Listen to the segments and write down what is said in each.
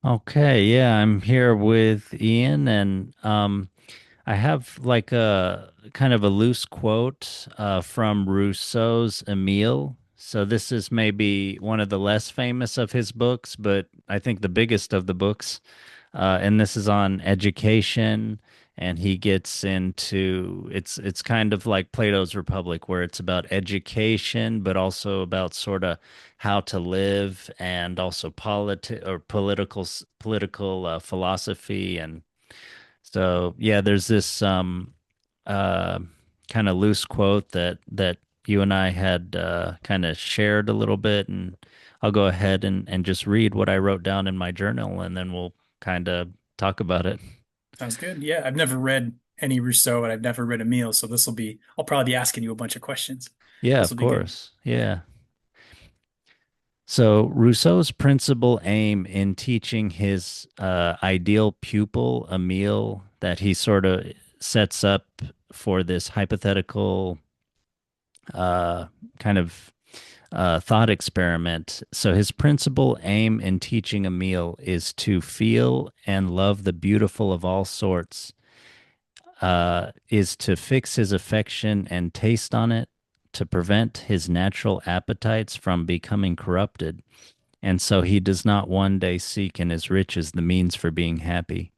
Okay, yeah, I'm here with Ian, and I have like a kind of a loose quote from Rousseau's Emile. So this is maybe one of the less famous of his books, but I think the biggest of the books. And this is on education, and he gets into it's kind of like Plato's Republic, where it's about education, but also about sort of how to live, and also political philosophy. And so yeah, there's this uh kind of loose quote that you and I had kind of shared a little bit, and I'll go ahead and just read what I wrote down in my journal, and then we'll kind of talk about it. Sounds good. Yeah, I've never read any Rousseau and I've never read Emile, so I'll probably be asking you a bunch of questions. Yeah, This of will be good. course. Yeah. So Rousseau's principal aim in teaching his ideal pupil, Emile, that he sort of sets up for this hypothetical uh, kind of thought experiment. So his principal aim in teaching Emile is to feel and love the beautiful of all sorts, is to fix his affection and taste on it, to prevent his natural appetites from becoming corrupted, and so he does not one day seek in his riches the means for being happy.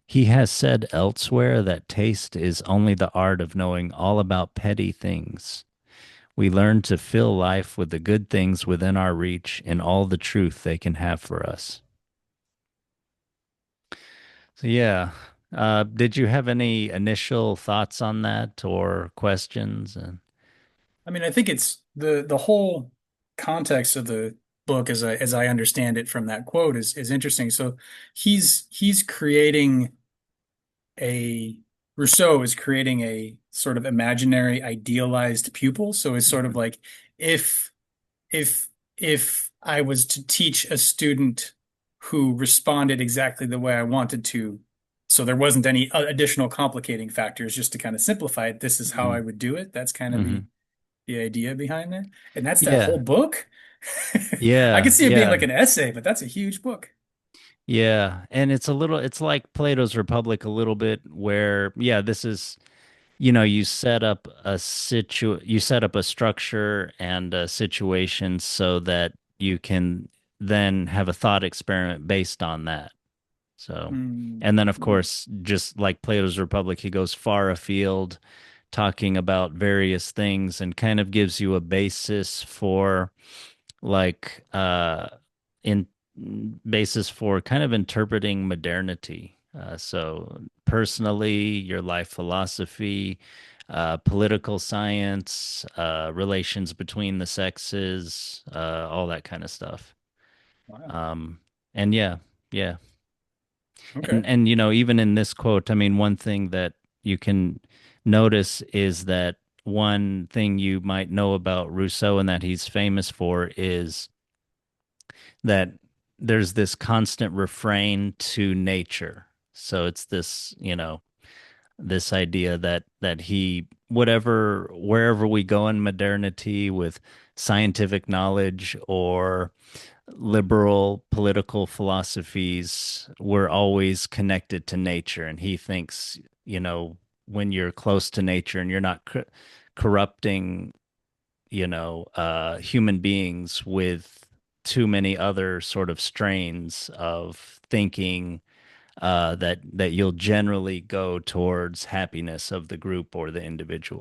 He has said elsewhere that taste is only the art of knowing all about petty things. We learn to fill life with the good things within our reach and all the truth they can have for us. So, yeah. Did you have any initial thoughts on that or questions? I mean, I think it's the whole context of the book as I understand it from that quote is interesting. So he's creating a Rousseau is creating a sort of imaginary idealized pupil. So it's sort of Mhm. like if if if I was to teach a student who responded exactly the way I wanted to, so there wasn't any additional complicating factors, just to kind of simplify it, this is how I Mhm. would do it. That's kind of Mhm. the idea behind that. And that's that whole Yeah. book. I could Yeah. see it being Yeah. like an essay, but that's a huge book. Yeah. And it's like Plato's Republic a little bit where, yeah, this is, you set up a structure and a situation so that you can then have a thought experiment based on that. So, Mm, and then of mm. course, just like Plato's Republic, he goes far afield talking about various things and kind of gives you a basis for like in basis for kind of interpreting modernity. So personally, your life philosophy, political science, relations between the sexes, all that kind of stuff. Wow. Um, and yeah, yeah. Okay. And even in this quote, I mean, one thing that you can notice is that one thing you might know about Rousseau and that he's famous for is that there's this constant refrain to nature. So it's this, this idea that he whatever wherever we go in modernity with scientific knowledge or liberal political philosophies, we're always connected to nature. And he thinks, when you're close to nature and you're not corrupting, human beings with too many other sort of strains of thinking, that you'll generally go towards happiness of the group or the individual.